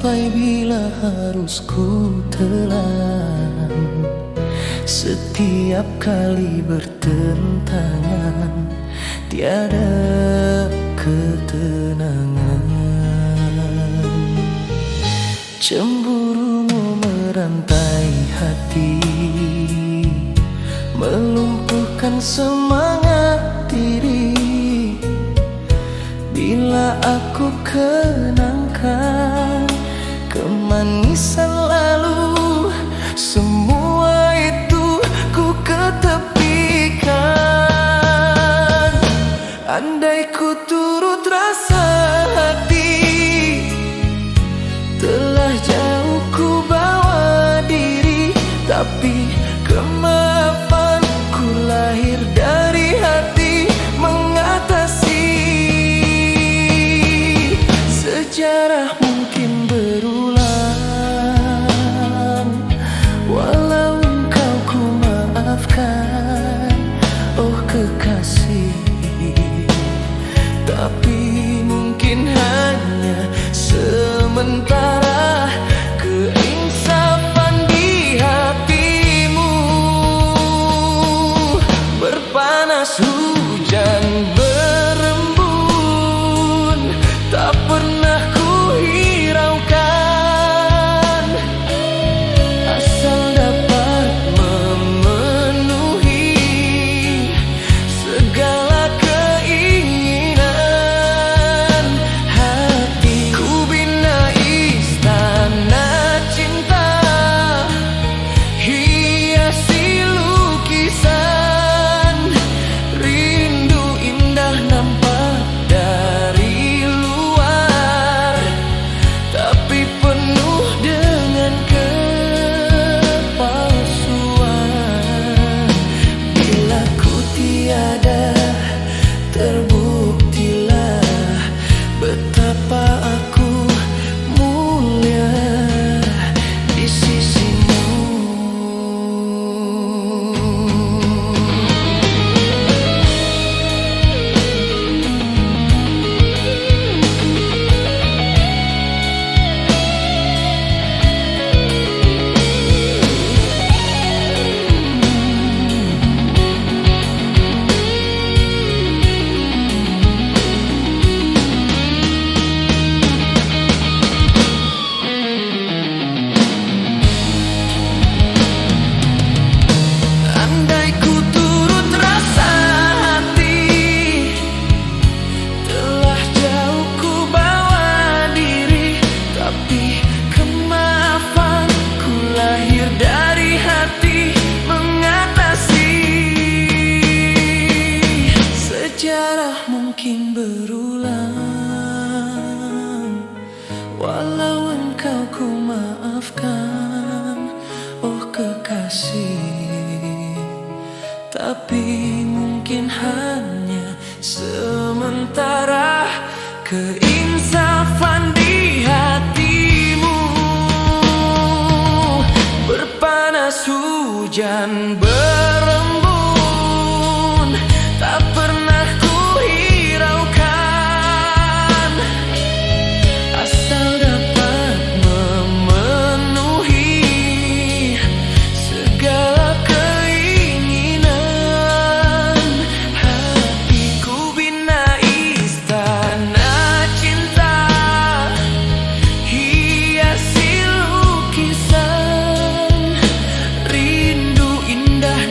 sampai bila harus ku telan. Setiap kali bertentangan, tiada ketenangan. Cemburumu merantai hati, melumpuhkan semangat diri. Bila aku kenangkan kemanisan lalu, semua itu ku ketepikan. Andai ku turut rasa hati, telah jauh ku bawa diri. Tapi kemaafan ku lahir dari hati, mengatasi. Sejarah mungkin berulang, walau engkau ku maafkan, oh kekasih. Tapi mungkin hanya sementara keinsafan di hatimu. Berpanas hujan berembun, tak pernah ku hiraukan, asal dapat memenuhi segala keinginan hati. Ku bina istana cinta, hiasi lukisan. Rindu indah nampak dari luar, tapi penuh dengan kepalsuan. Bila ku tiada, terbuktilah betapa aku mulia di sisimu. Andai ku turut rasa hati, telah jauh ku bawa diri. Tapi kemaafan ku lahir dari hati, mengatasi. Sejarah mungkin berulang, walau engkau ku maafkan, oh kekasih. Tapi mungkin hanya sementara keinsafan di hatimu. Berpanas hujan berembun, tak pernah ku hiraukan, asal dapat memenuhi segala keinginan hatiku. Bina istana cinta, hiasi lukisan. Rindu indah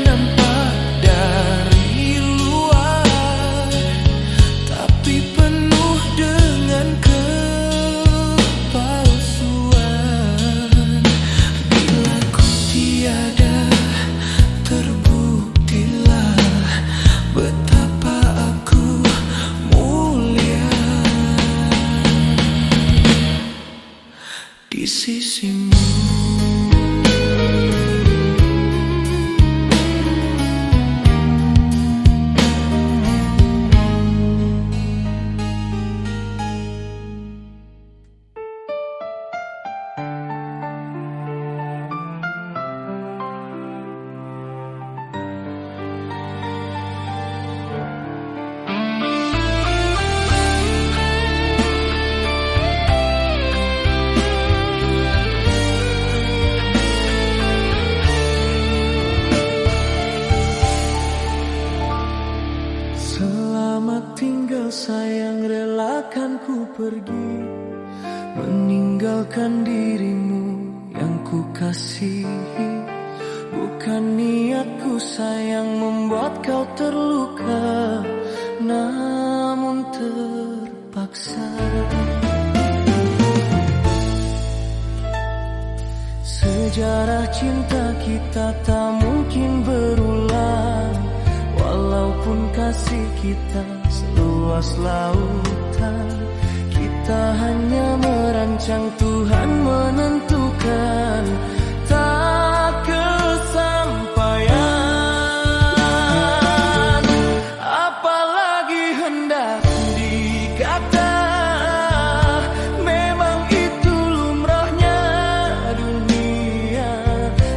kasihi. Bukan niatku sayang membuat kau terluka, namun terpaksa. Sejarah cinta kita tak mungkin berulang, walaupun kasih kita seluas lautan. Kita hanya merancang, Tuhan menentukan, tak kesampaian. Apalagi hendak dikata, memang itu lumrahnya dunia.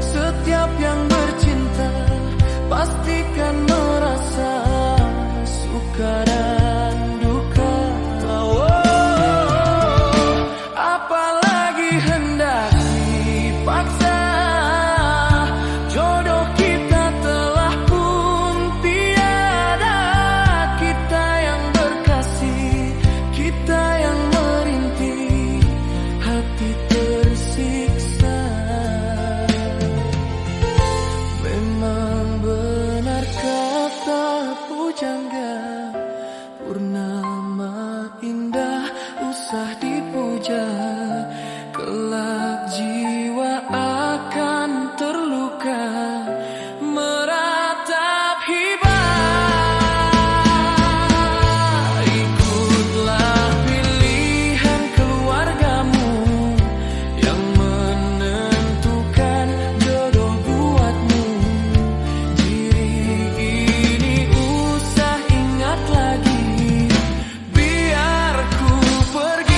Setiap yang bercinta pastikan merasa suka dan duka. Apalagi hendak dipaksa, jodoh kita telah pun tiada. Kita yang berkasih, kita yang merintih, hati tersiksa. Memang benar kata pujangga, purnama indah usah dipuja. Kelak jiwa akan terluka, meratap hibah. Ikutlah pilihan keluargamu yang menentukan jodoh buatmu. Diri ini usah ingat lagi, biar ku pergi.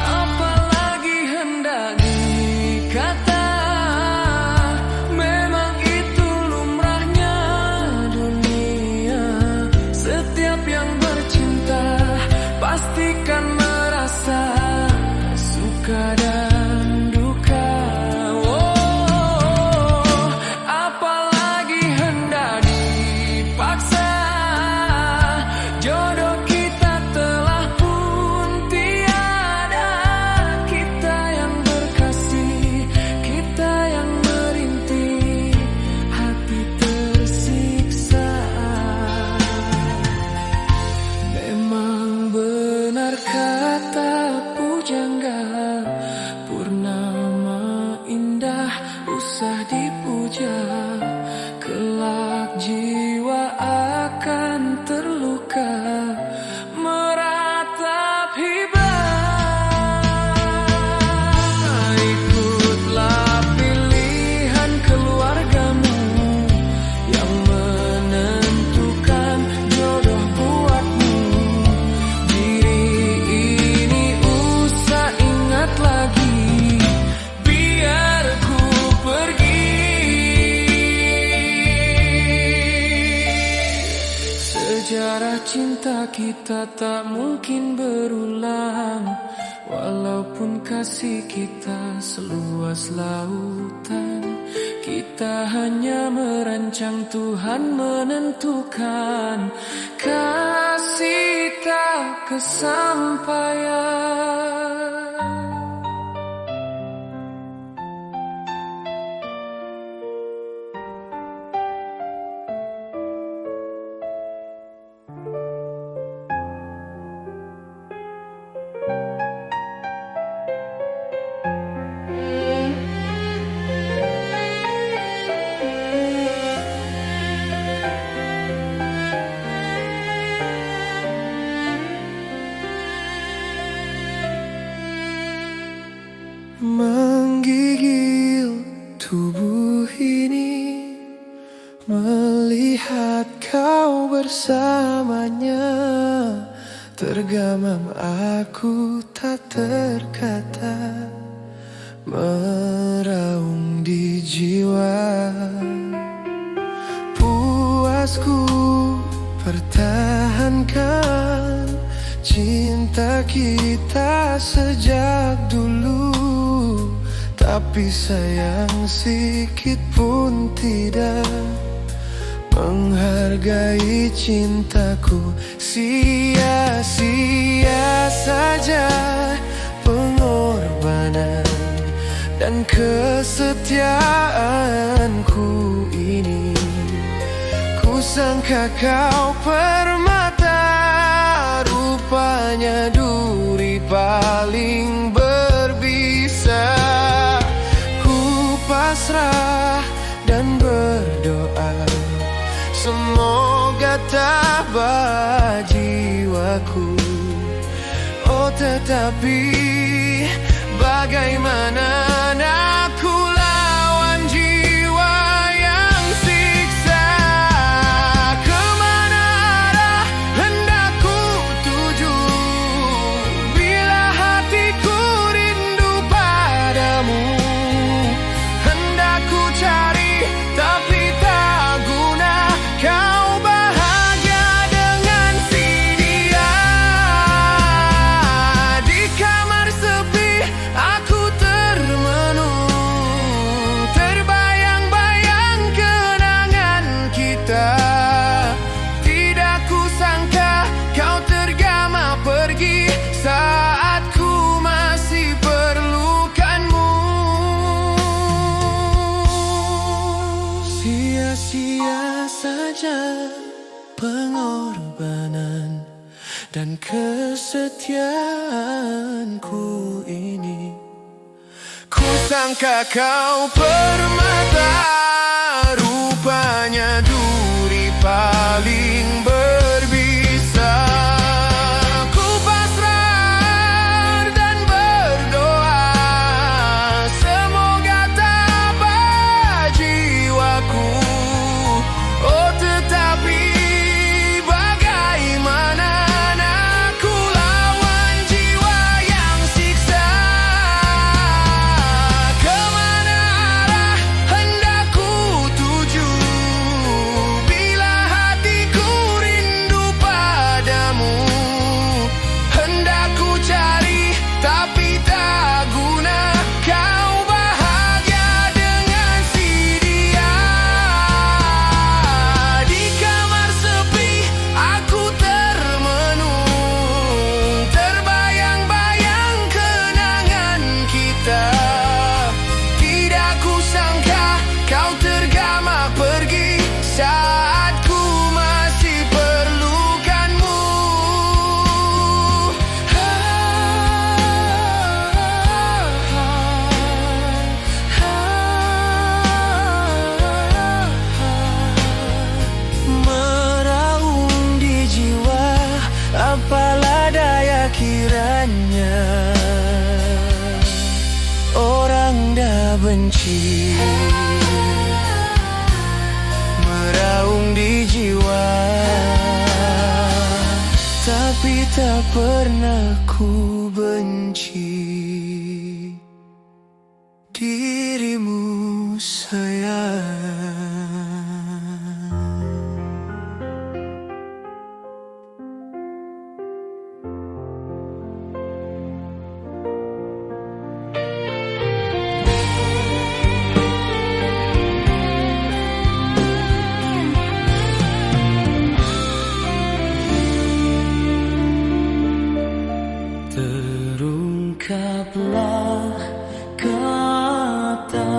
Apalagi hendak dikata, memang itu lumrahnya dunia. Setiap yang bercinta pastikan merasa suka dan duka. Apalagi hendak dipaksa, jodoh kita telah pun tiada. Kita yang berkasih, kita yang merintih, hati tersiksa. Memang benar kata pujangga, purnama indah usah dipuja. Kelak jiwa akan terluka, meratap hibah. Ikutlah pilihan keluargamu yang menentukan jodoh buatmu. Diri ini usah ingat lagi, biar ku pergi. Sejarah cinta kita tak mungkin berulang, walaupun kasih kita seluas lautan. Kita hanya merancang, Tuhan menentukan, kasih tak kesampaian. Menggigil tubuh ini, melihat kau bersamanya. Tergamam aku tak terkata, meraung di jiwa. Puasku pertahankan cinta kita sejak dulu. tapi sayang sikit pun tidak menghargai cintaku. Sia-sia saja pengorbanan dan kesetiaanku ini. Kusangka kau permata, rupanya duri paling berbisa. Ku pasrah dan berdoa, semoga tabah jiwaku. Oh tetapi bagaimana aku lawan jiwa yang siksa. Kemana arah hendak ku tuju bila hatiku rindu padamu. Hendak ku cari tapi tak guna, kau bahagia dengan si dia. Di kamar sepi aku termenung, terbayang-bayang kenangan kita. Tidak kusangka kau tergama pergi saat ku masih perlukanmu. Sia-sia saja pengorbanan dan kesetiaanku ini. Kusangka kau permata, rupanya duri paling berbisa. Ku pasrah dan berdoa, semoga tabah jiwaku. Oh tetapi bagaimana aku lawan jiwa yang siksa. Kemana arah hendak ku tuju bila hatiku rindu padamu. Hendak ku cari tapi tak guna, kau bahagia dengan si dia. Di kamar sepi aku termenung, terbayang-bayang kenangan kita. Tidak kusangka kau tergama pergi saat ku masih perlukanmu. Meraung di jiwa, apalah daya kiranya orang dah benci. Meraung di jiwa, tapi tak pernah ku benci dirimu sayang. Terungkaplah kata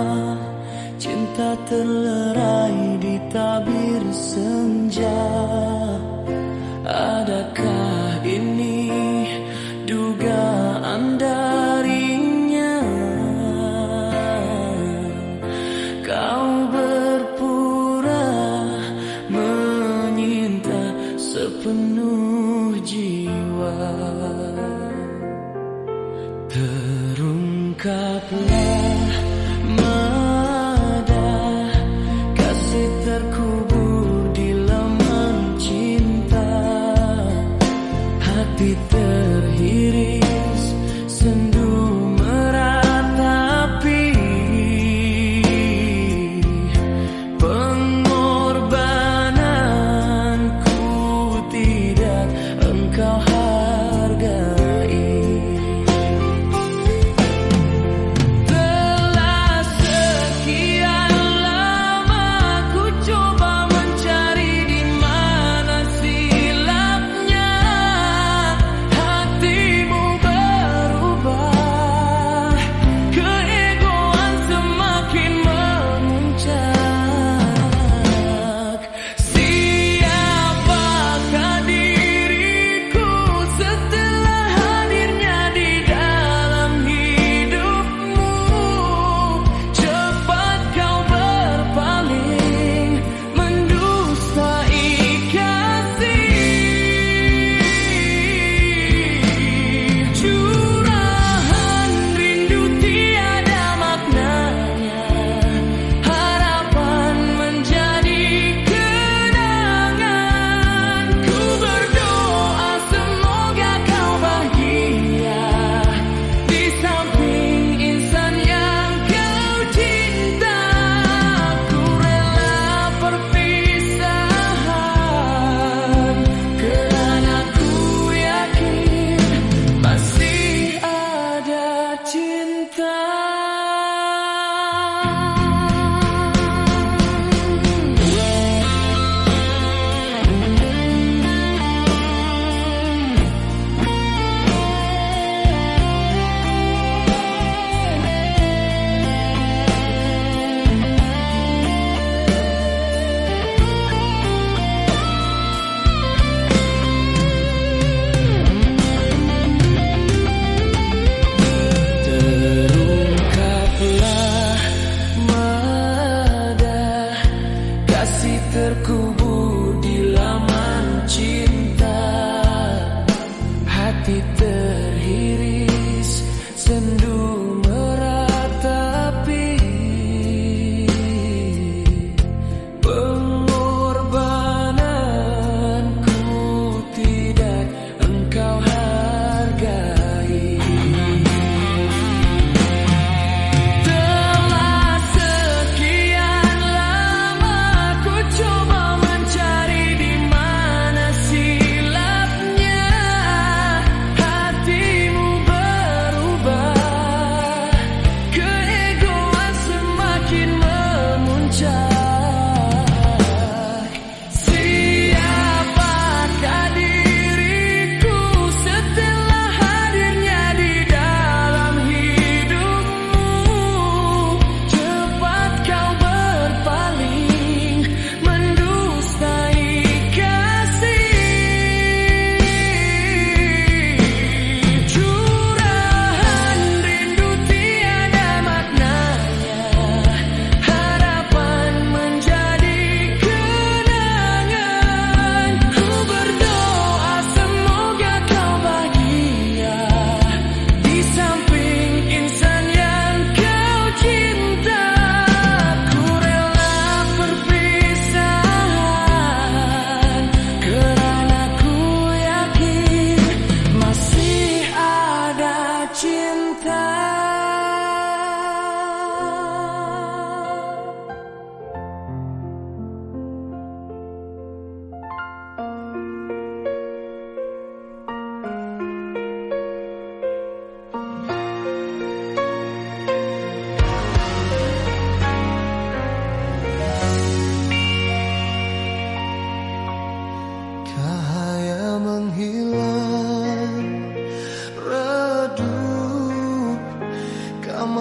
cinta terlerai di tabir senja. Adakah ini dugaan darinya? Kau berpura menyinta sepenuh jiwa. Terungkaplah mada kasih terkubur di laman cinta. Hati terhiris sendu meratapi pengorbananku tidak engkau hargai.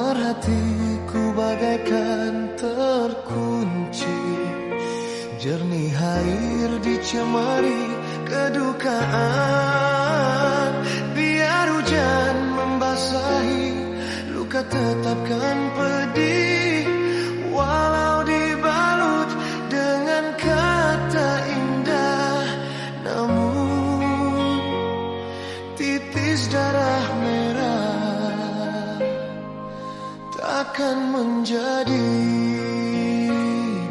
kamar hatiku bagaikan terkunci. Jernih air dicemari kedukaan. Biar hujan membasahi, luka tetapkan pedih. Walau dibalut dengan kata indah, namun titis darah merah takkan menjadi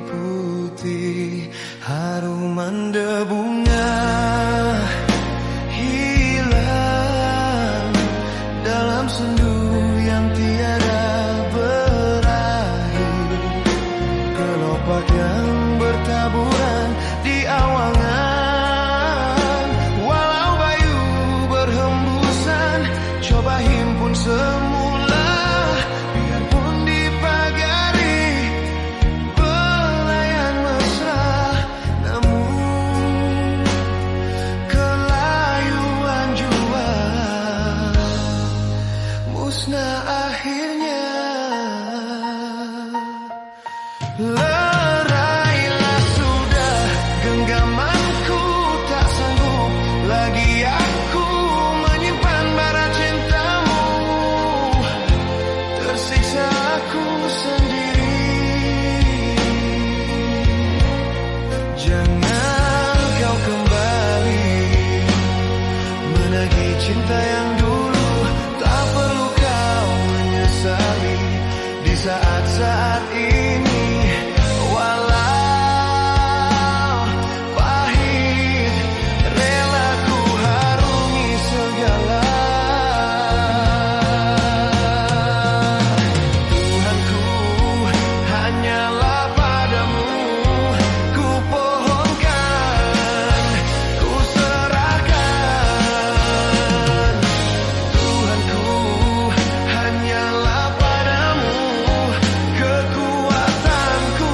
putih. Haruman debunga hilang dalam sendu yang tiada berakhir. Kelopak yang bertaburan di awangan. Walau bayu berhembusan, coba himpun semula. Biarpun dipagari belayan mesra, namun kelayuan jua musnah akhirnya. Lerailah sudah genggamanku, tak sanggup lagi aku menyimpan bara cintamu. Tersiksa aku sendiri. Jangan kau kembali menagih cinta yang dulu. Tak perlu kau menyesali di saat-saat ini. Walau pahit, rela ku harungi segala. Tuhanku, hanyalah padamu ku pohonkan, ku serahkan. Tuhanku, hanyalah padamu kekuatanku.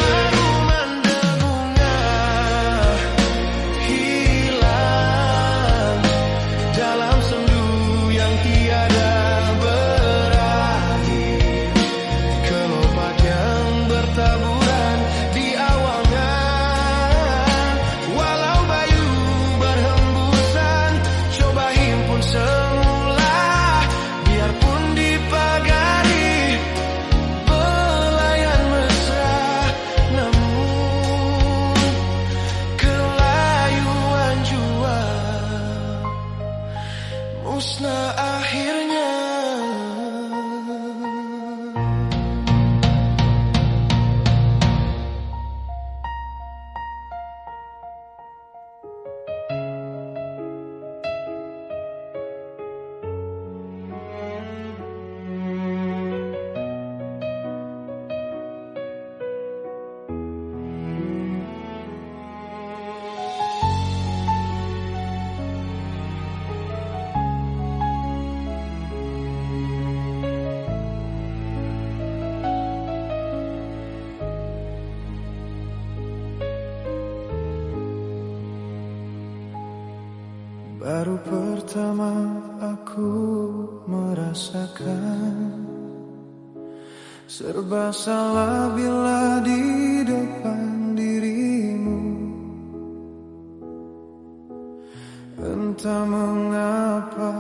Haruman debunga hilang dalam sendu yang tiada berakhir. Kelopak yang bertaburan di awangan. Walau bayu berhembusan, coba himpun semula. Biarpun dipagari belayan mesra, namun kelayuan jua musnah akhirnya. Baru pertama aku merasakan serba salah bila di depan dirimu. Entah mengapa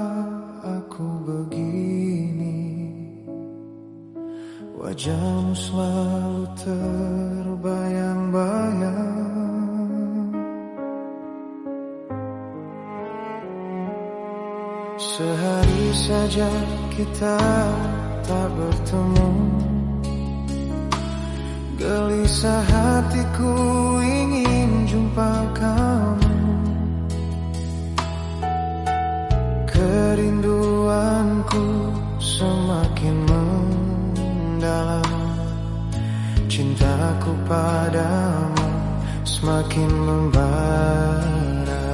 aku begini, wajahmu selalu terbayang-bayang. Sehari saja kita tak bertemu, gelisah hatiku ingin jumpa kamu. Kerinduanku semakin mendalam, cintaku padamu semakin membara.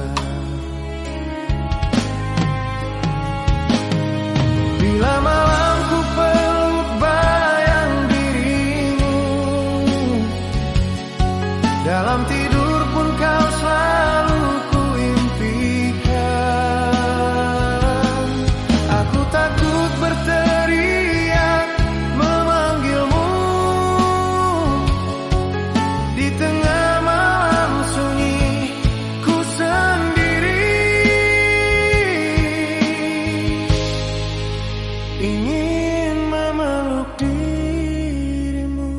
Bila malam ku peluk bayang dirimu, dalam tidur pun kau selalu ku impikan. Aku takut berteriak memanggilmu di tengah malam sunyi ku sendiri. Ingin memeluk dirimu.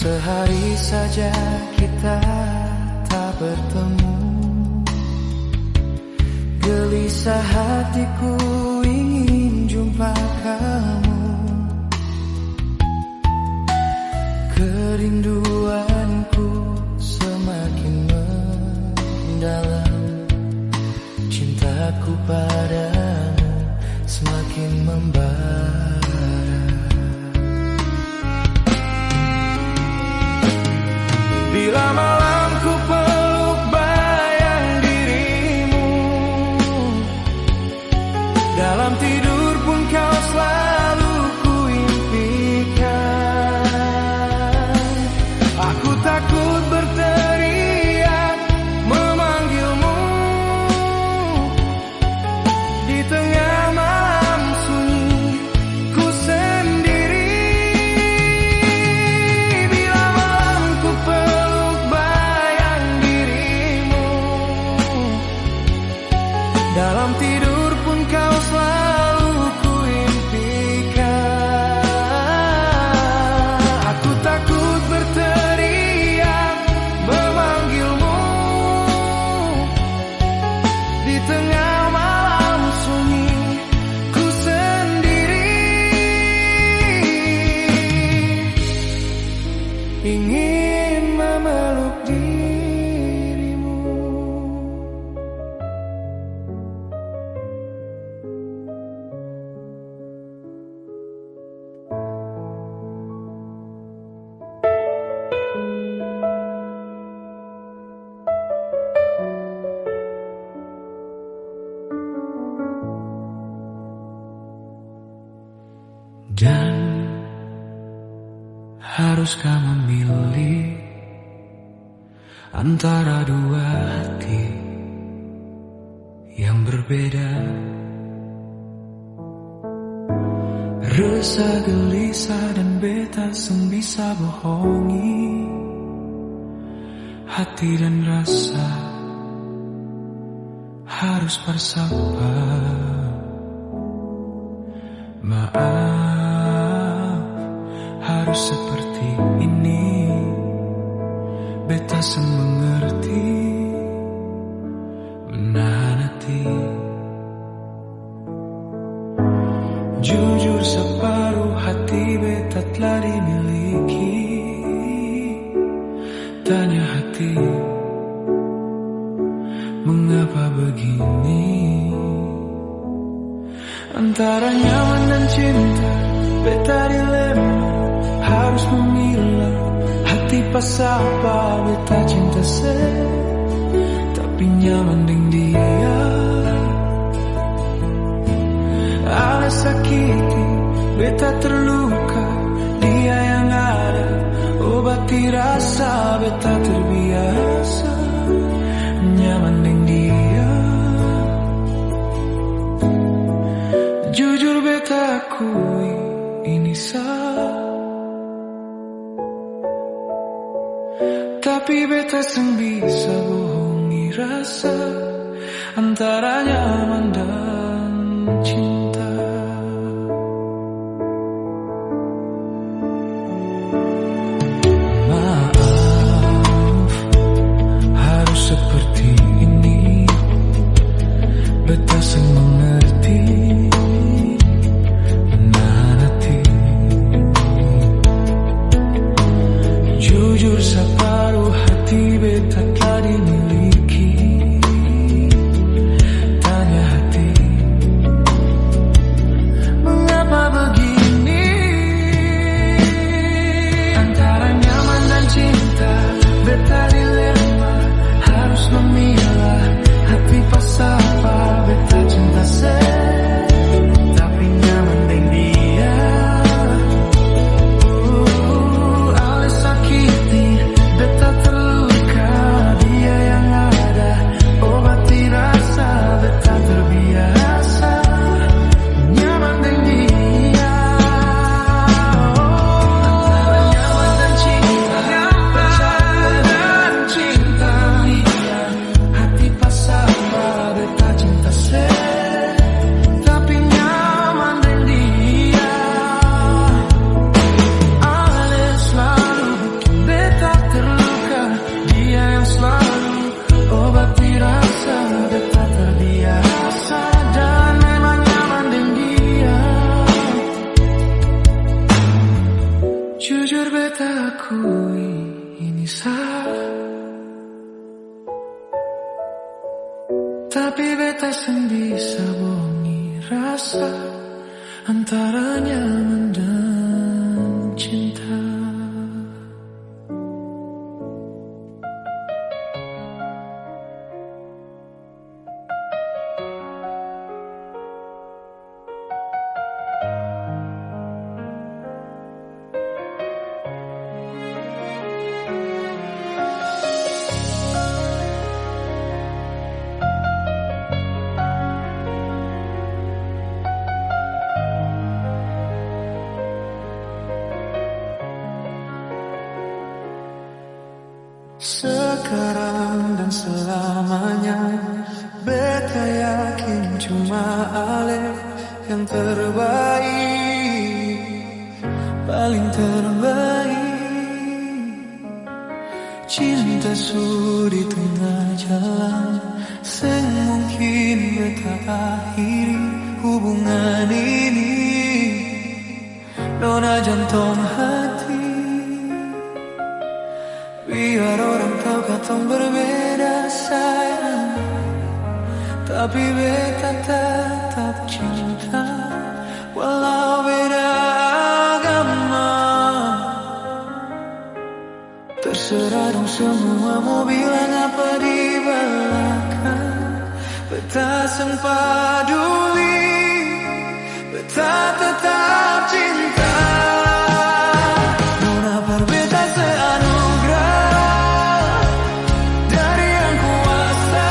Sehari saja kita tak bertemu, gelisah hatiku ingin jumpa kamu. Kerinduanku semakin mendalam, cintaku padamu semakin membara. Bila malam ku peluk bayang dirimu, dalam tidur pun kau selalu ku impikan. Aku takut berteriak memanggilmu di tengah malam sunyi ku sendiri. Bila malam ku peluk bayang dirimu, dalam tidur pun kau selalu ku impikan. Aku takut berteriak memanggilmu di tengah malam sunyi ku sendiri. Ingin memeluk dirimu. Dan haruskah memilih antara dua hati yang berbeda? Resah, gelisah, dan beta bisa bohongi hati dan rasa harus bersabar. Maaf, harus seperti ini. Beta semengerti, menahan hati. Jujur separuh hati beta telah dimiliki. Tanya hati, mengapa begini? Antara nyaman dan cinta, beta dilema, harus memilah. Hati pas apa beta cinta se, tapi nyaman dengan dia. Ale sakiti, beta terluka, dia yang ada obati rasa. Beta terbiasa nyaman dengan dia. Jujur beta akui, misah, tapi beta seng bisa bohongi rasa antara nyaman dan cinta. Maaf, harus seperti ini, beta seng mengerti menahan hati. Jujur separuh hati beta telah dimiliki. Tanya hati, mengapa begini? Antara nyaman dan cinta, beta dilema, harus memilah hati pasapa. Beta cinta tapi nyaman dengan dia. Alis sakiti, beta terluka, dia yang ada obati rasa. Beta terbiasa nyaman dengan dia. Antara nyaman dan cinta, percaya dan cinta, hati pasapa. Beta cinta tapi nyaman dengan dia. Alis selalu bikin beta terluka, dia yang selalu obati rasa. Beta terbiasa dan memang nyaman dengan dia. Jujur beta akui ini salah, tapi beta seng bisa bohongi rasa antara nyaman dan cinta. Sekarang dan selamanya, beta yakin cuma Ale yang terbaik, paling terbaik. Cinta sudi tengah jalan, seng mungkin beta akhiri hubungan ini. Nona jantung hati, biar orang tahu katong berbeda sayang, tapi beta tetap cinta walau beda agama. Terserah dong semua mau bilang apa di belakang, beta seng peduli, beta tetap cinta. Nona berbeda seanugerah dari yang kuasa,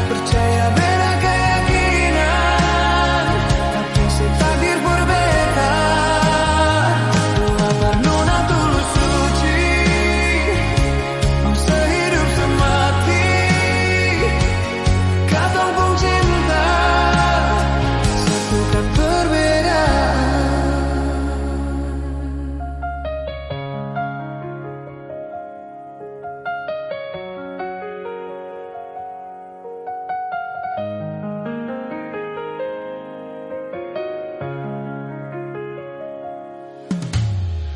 percaya beda keyakinan, tapi setakdir berbeda. Mengapa Nona tulus suci, mau sehidup semati, katong pun cinta, satukan perbedaan.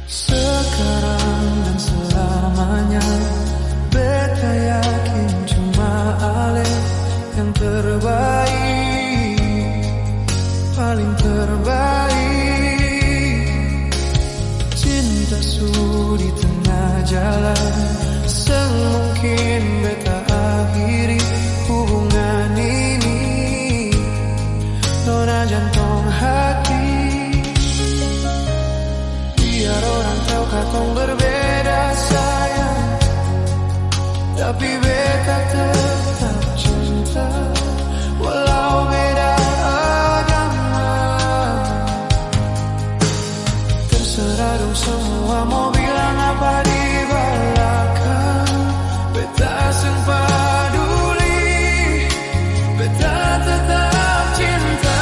Sekarang dan selamanya, beta yakin cuma Ale yang terbaik, paling terbaik. Cinta sudi tengah jalan, semungkin beta akhiri hubungan ini. Nona jantung hati, biar orang tahu katong berbeda sayang, tapi beta tetap cinta walau beda agama. Terserah semua mau bilang apa di belakang. Beta seng peduli, beta tetap cinta.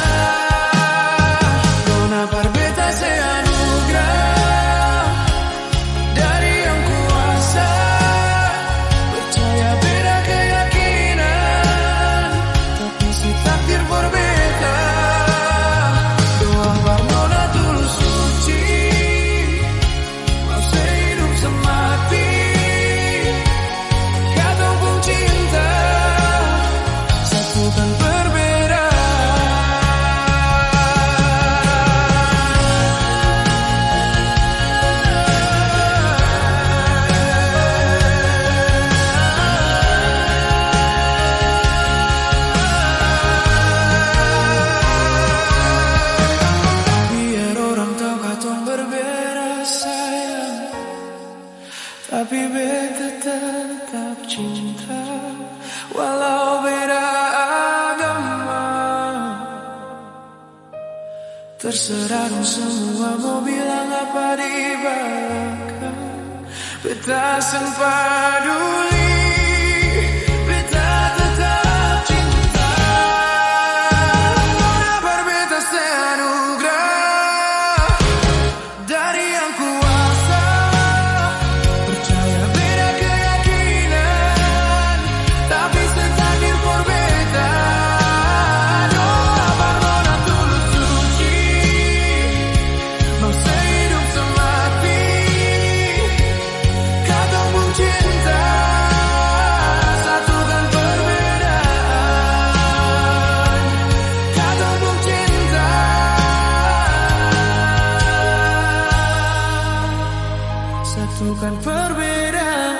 Nona par beta se anugerah dari yang kuasa. Percaya beda keyakinan, tapi si takdir berbeda. Doa par nona tulus suci, mau sehidup semati. Kata pun cinta, satukan perbedaan. Biar orang tahu katong berbeda sayang, tapi beta tetap cinta. Walau beda agama, terserah dong semua mau bilang apa di belakang. Beta seng peduli, beta tetap cinta. Nona par beta se anugerah dari yang kuasa. Percaya beda keyakinan, tapi setakdir berbeda. Doa par nona tulus suci, mau sehidup semati. Kata pun cinta, satukan perbedaan. Kata pun cinta, satukan perbedaan.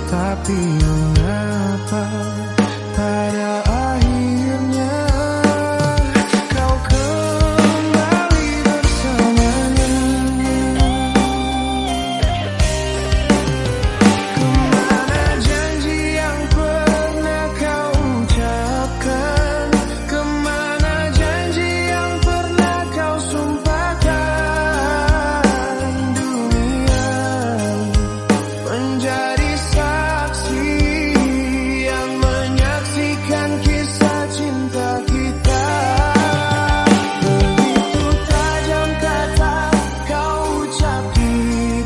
Tapi mengapa pada akhirnya kau kembali bersamanya? Kemana janji yang pernah kau ucapkan? Kemana janji yang pernah kau sumpahkan? Dunia menjadi saksi yang menyaksikan kisah cinta kita. Begitu tajam kata kau ucap di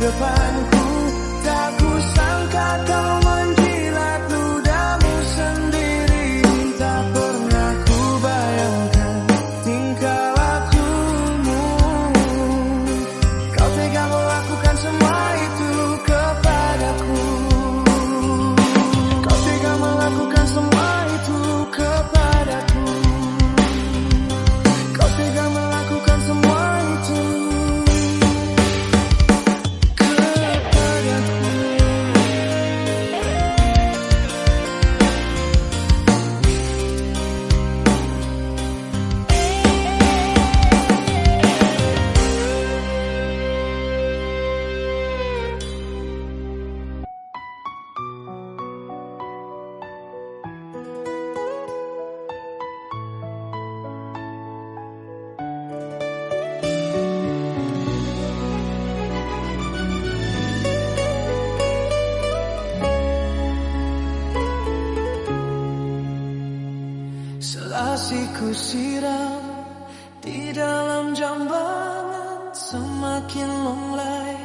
depanku, tak kusangka kau menjilat ludahmu sendiri. Tak pernah ku bayangkan tingkah lakumu. Kau tega melakukan semua itu kepadaku. Kau tega melakukan semua itu kepadaku. Kau tega melakukan semua itu kepadaku. Selasi ku siram di dalam jambangan, semakin longlai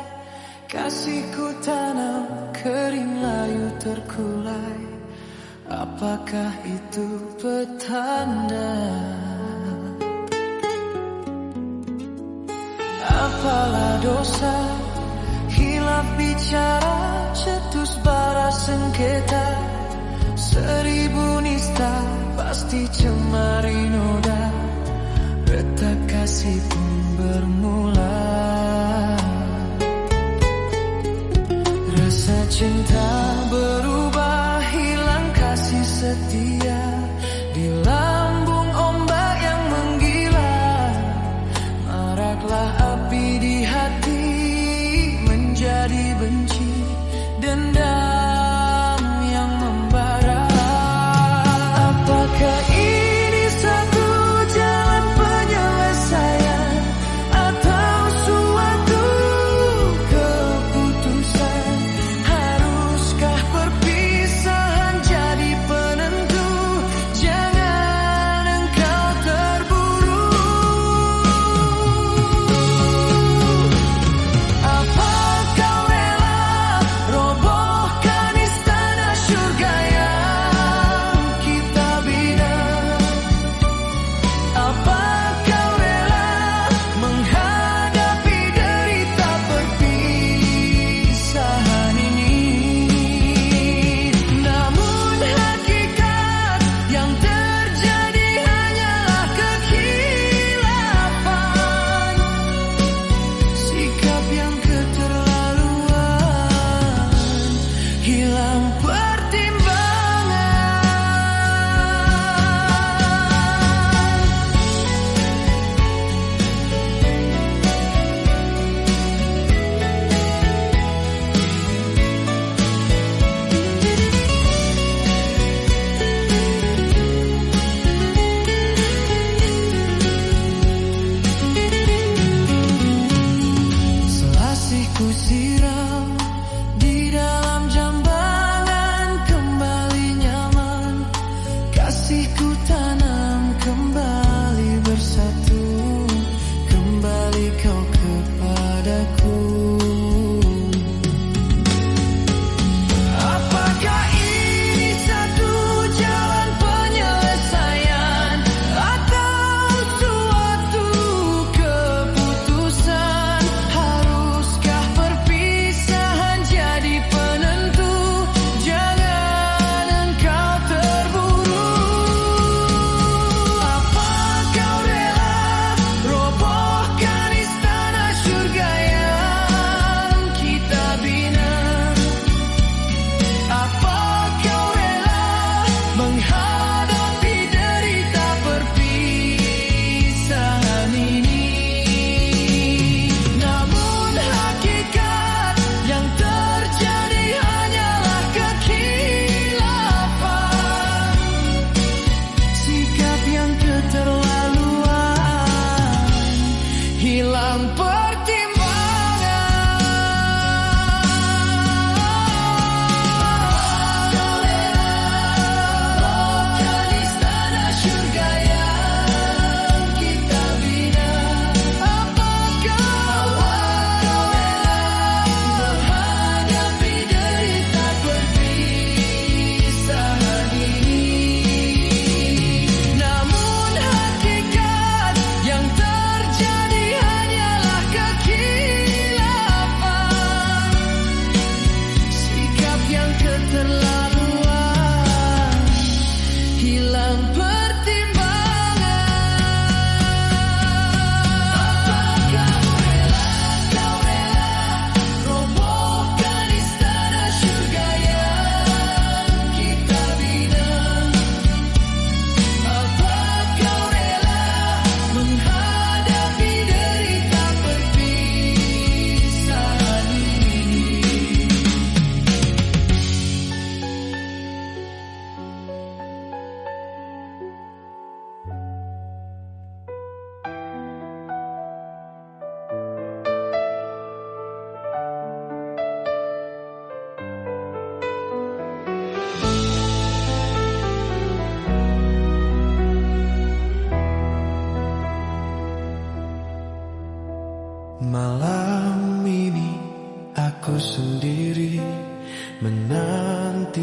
kasihku tanam, kering layu terkulai. Apakah itu petanda? Apalah dosa, hilaf bicara, cetus bara sengketa. Seribu nista pasti cemari noda, retak kasih pun bermula. Rasa cinta berubah, hilang kasih setia di lambung ombak yang menggila. Maraklah api di hati menjadi benci, dendam yang membara. Apakah ini satu jalan penyelesaian atau suatu keputusan? Harus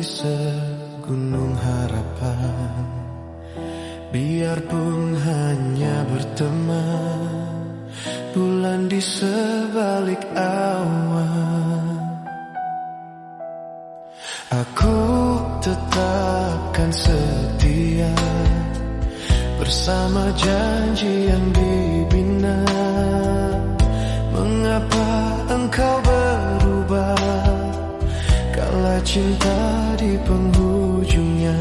segunung harapan. Biarpun hanya berteman, bulan di sebalik awan, aku tetapkan setia bersama janji yang dibina. Mengapa engkau berubah kala cinta di penghujungnya?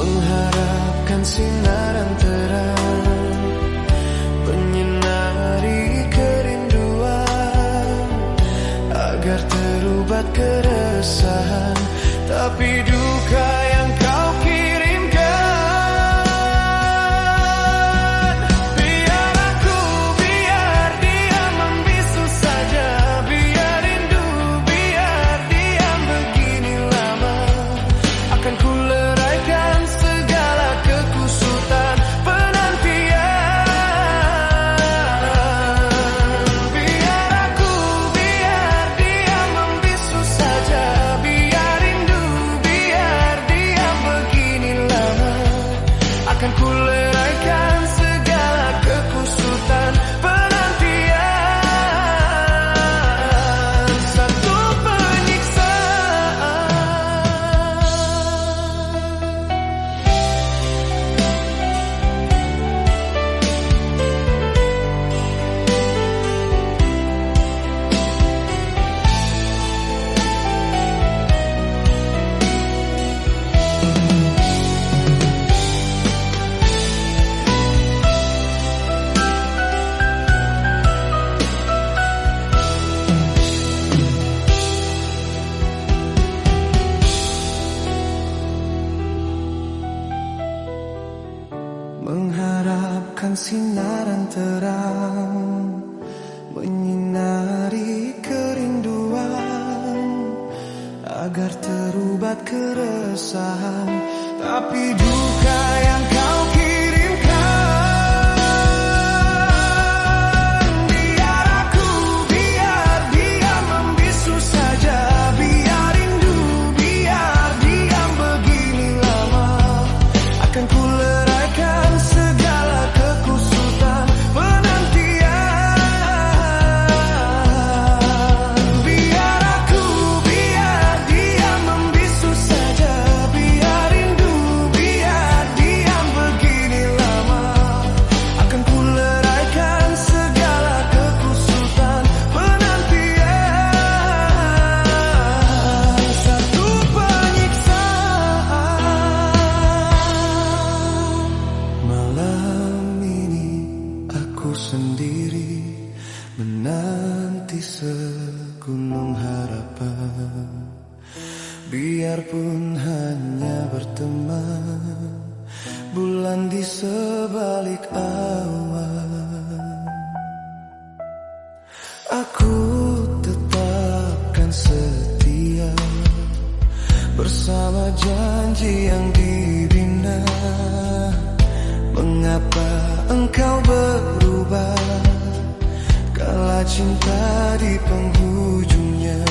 Mengharapkan sinaran terang menyinari kerinduan agar terubat keresahan, tapi duka yang kau kirimkan. Biar dia membisu saja, biar rindu, biar diam begini lama. Akan ku leraikan segala kekusutan penantian. Biar dia membisu saja, biar rindu, biar diam begini lama. Akan ku leraikan segala kekusutan penantian. Satu penyiksaan. Mengharapkan sinaran terang menyinari kerinduan agar terubat keresahan, tapi duka yang kau kirimkan. Biar dia membisu saja, biar rindu, biar diam begini lama. Akan ku leraikan segala kekusutan penantian. Biar dia membisu saja, biar rindu, biar diam begini lama. Akan ku leraikan segala kekusutan penantian. Satu penyiksaan. Malam ini aku sendiri menanti segunung harapan. Biarpun hanya berteman, bulan di sebalik awan, aku tetapkan setia bersama janji yang dibina. Mengapa engkau berubah kala cinta di penghujungnya?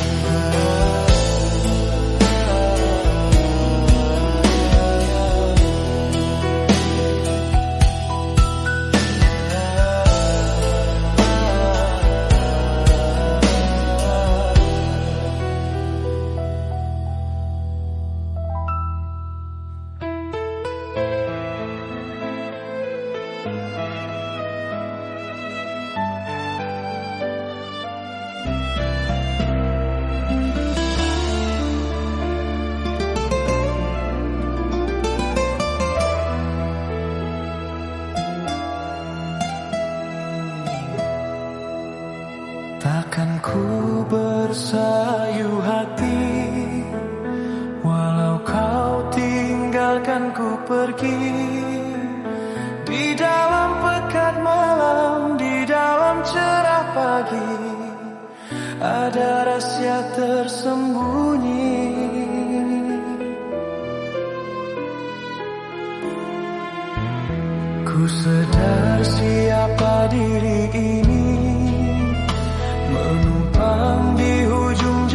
Takkan ku bersayu hati walau kau tinggalkan ku pergi. Di dalam pekat malam, di dalam cerah pagi, ada rahasia tersembunyi. Ku sadar siapa diri ini, menumpang di hujung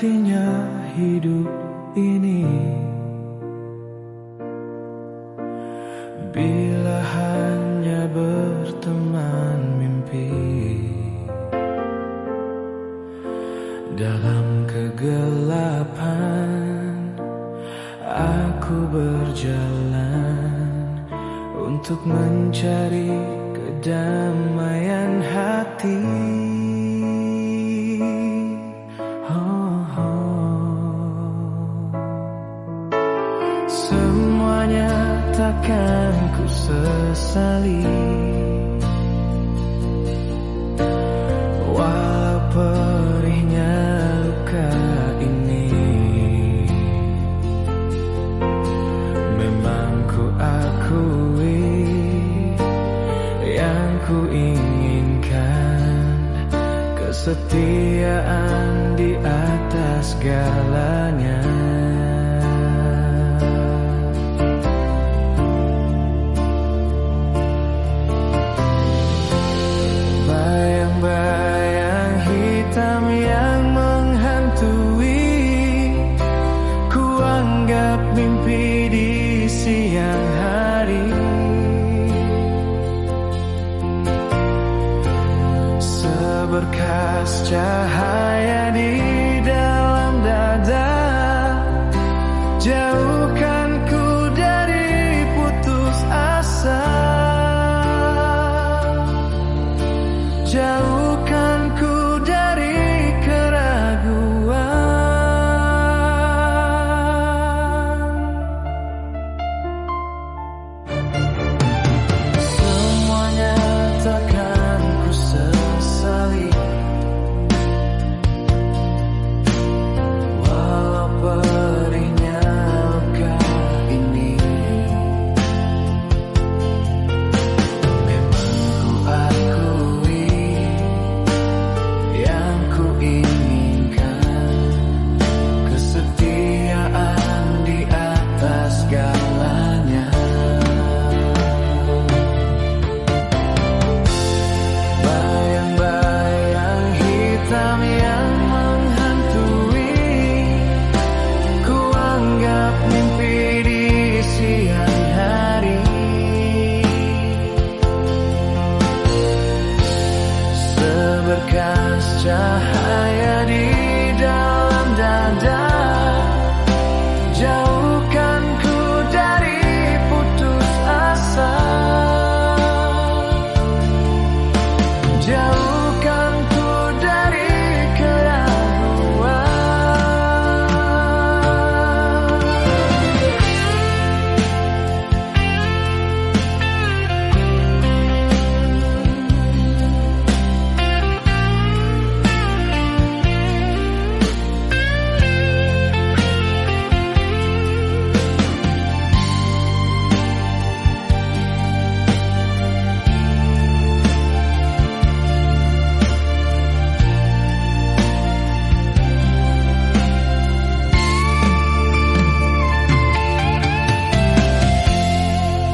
artinya hidup ini bila hanya berteman mimpi. Dalam kegelapan aku berjalan untuk mencari kedamaian hati. Semuanya takkan ku sesali, walau perihnya luka ini. Memang ku akui yang ku inginkan, kesetiaan di atas segalanya. Bayang-bayang hitam yang menghantui, ku anggap mimpi di siang hari. Seberkas cahaya di dalam dada, jauhkan ku dari putus asa. Jauhkan ku dari keraguan. Semuanya takkan ku sesali, walau perihnya luka ini. Memang ku akui yang ku inginkan, kesetiaan di atas segalanya. Bayang-bayang hitam yang menghantui, ku anggap mimpi di siang hari. Seberkas cahaya di dalam dada, jauhkan ku dari putus asa. Jauhkan ku dari keraguan.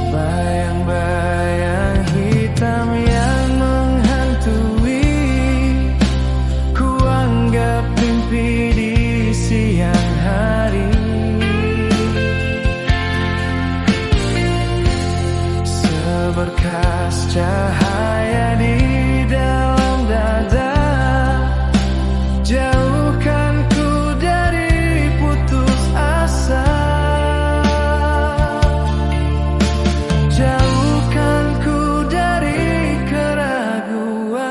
Bayang-bayang hitam yang menghantui, ku anggap mimpi di siang hari. Seberkas cahaya di dalam dada, jauhkan ku dari putus asa. Jauhkan ku dari keraguan.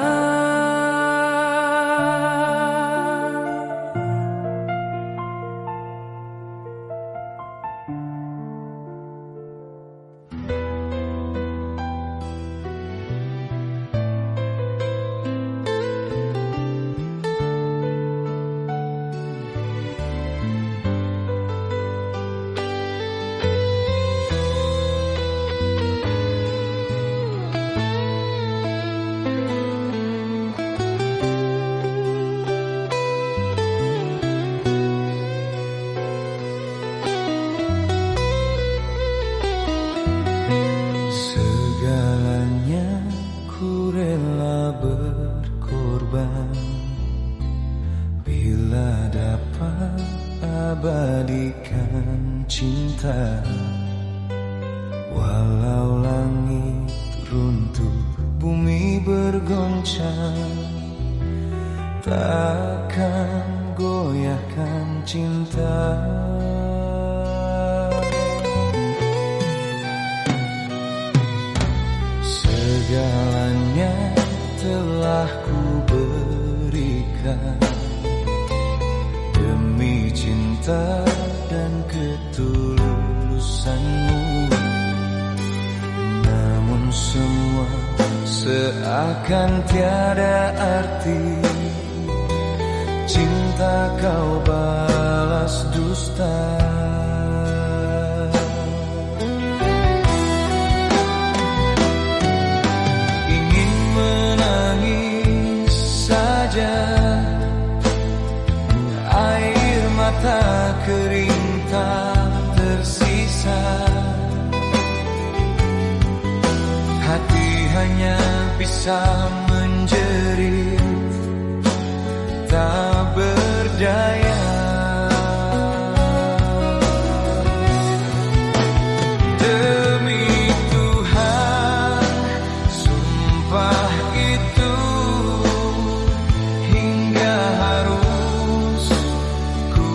bergoncang, takkan goyahkan cinta. Segalanya telah ku berikan demi cinta dan ketulusanmu. Namun semua seakan tiada arti. Cinta kau balas dusta. Ingin menangis saja, air mata kering tak tersisa. Hati hanya bisa menjerit, tak berdaya. Demi Tuhan, sumpah itu hingga harus ku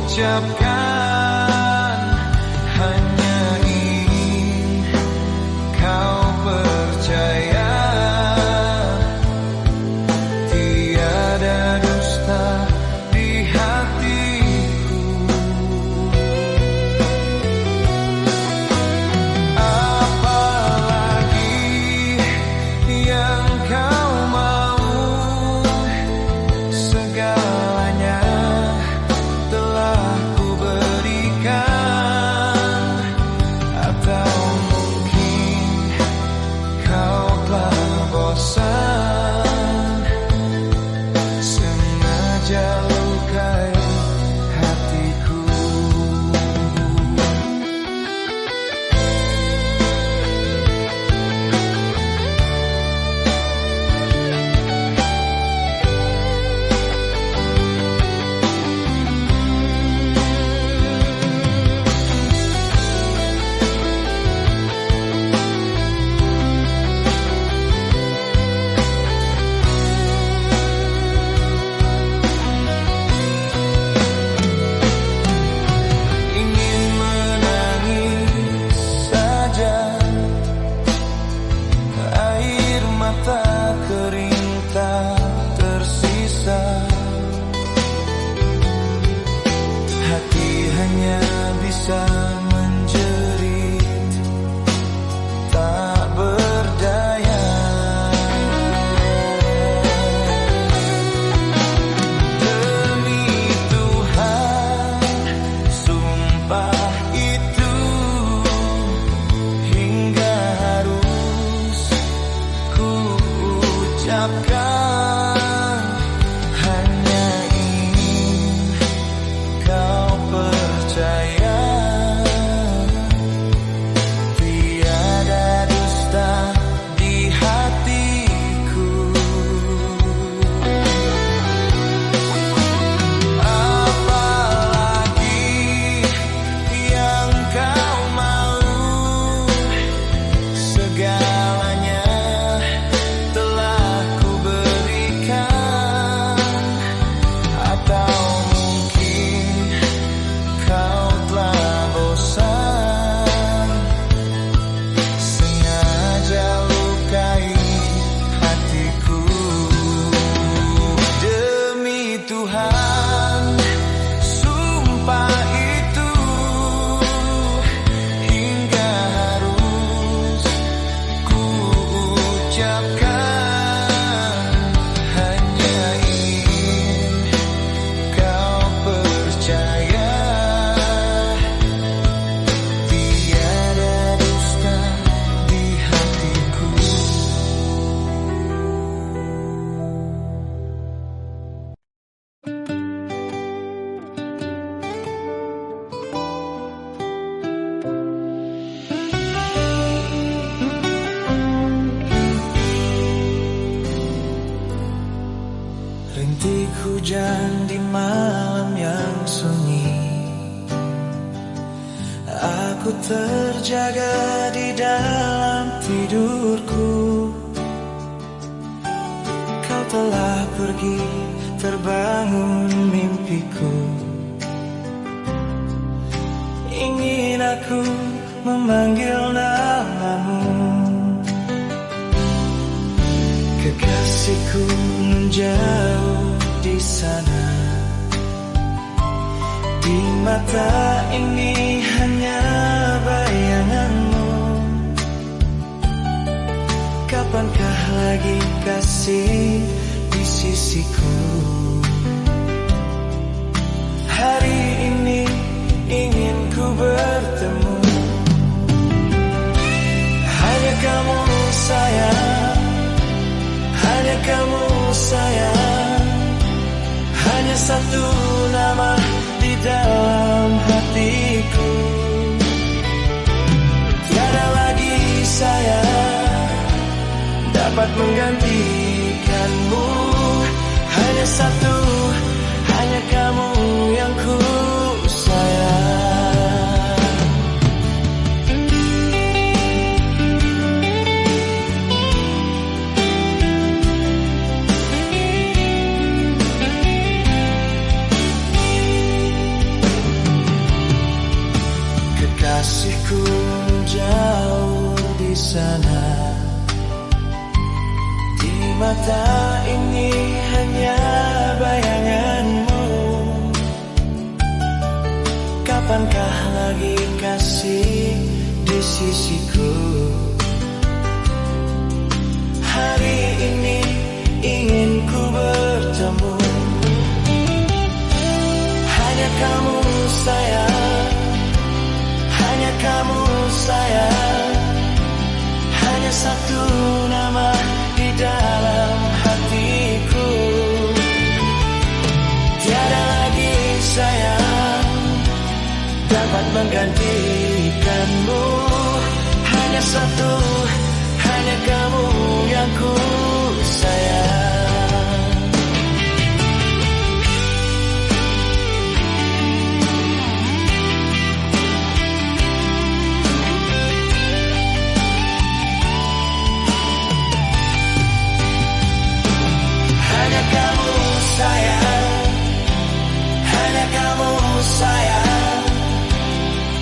ucapkan. Hanya ingin kau percaya, tiada dusta di hatiku. Apalagi yang kau mau, segalanya telah ku berikan. Atau mungkin kau telah bosan, sengaja lukai hatiku. Ingin menangis saja, air mata kering tak tersisa. Hati hanya bisa menjerit, tak berdaya. Demi Tuhan, sumpah itu hingga harus ku ucapkan. Hanya ingin kau percaya, tiada dusta di hatiku. Apalagi yang kau mau, segalanya telah ku berikan. Atau mungkin kau telah bosan, sengaja lukai hatiku. Demi Tuhan, sumpah itu hingga harus ku ucapkan. Hanya ingin kau percaya, tiada dusta di hatiku. Rintik hujan di malam yang sunyi, aku terjaga di dalam tidurku. lagi terbangun mimpiku. Ingin aku memanggil namamu, kekasihku menjauh di sana. Di mata ini hanya bayanganmu. Kapankah lagi kasih di sisiku? Hari ini ingin ku bertemu. Hanya kamu sayang, hanya kamu sayang. Hanya satu nama di dalam hatiku. Tiada lagi sayang dapat menggantikanmu. Hanya satu, hanya kamu yang ku sayang. Kekasihku jauh di sana. Di mata ini hanya bayanganmu. Kapankah lagi kasih di sisiku? Hari ini ingin ku bertemu. Hanya kamu sayang, hanya kamu sayang. Hanya satu nama di dalam hatiku. Tiada lagi sayang dapat menggantikanmu. Hanya satu, hanya kamu yang ku sayang. Hanya kamu sayang, hanya kamu sayang.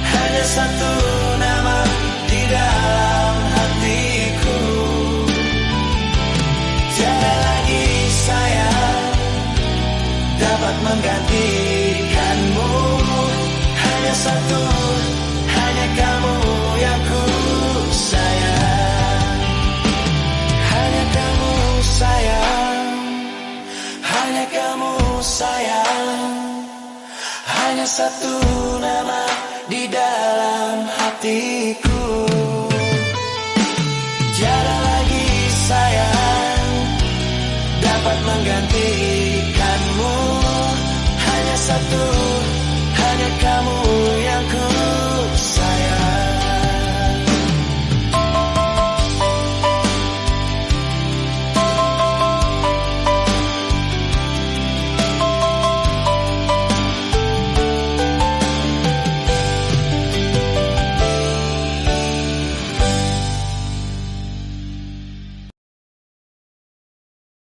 Hanya satu nama di dalam hatiku. Tiada lagi sayang dapat menggantikanmu. Hanya satu, hanya kamu yang ku sayang. Hanya kamu sayang, hanya kamu sayang. Hanya satu nama di dalam hatiku.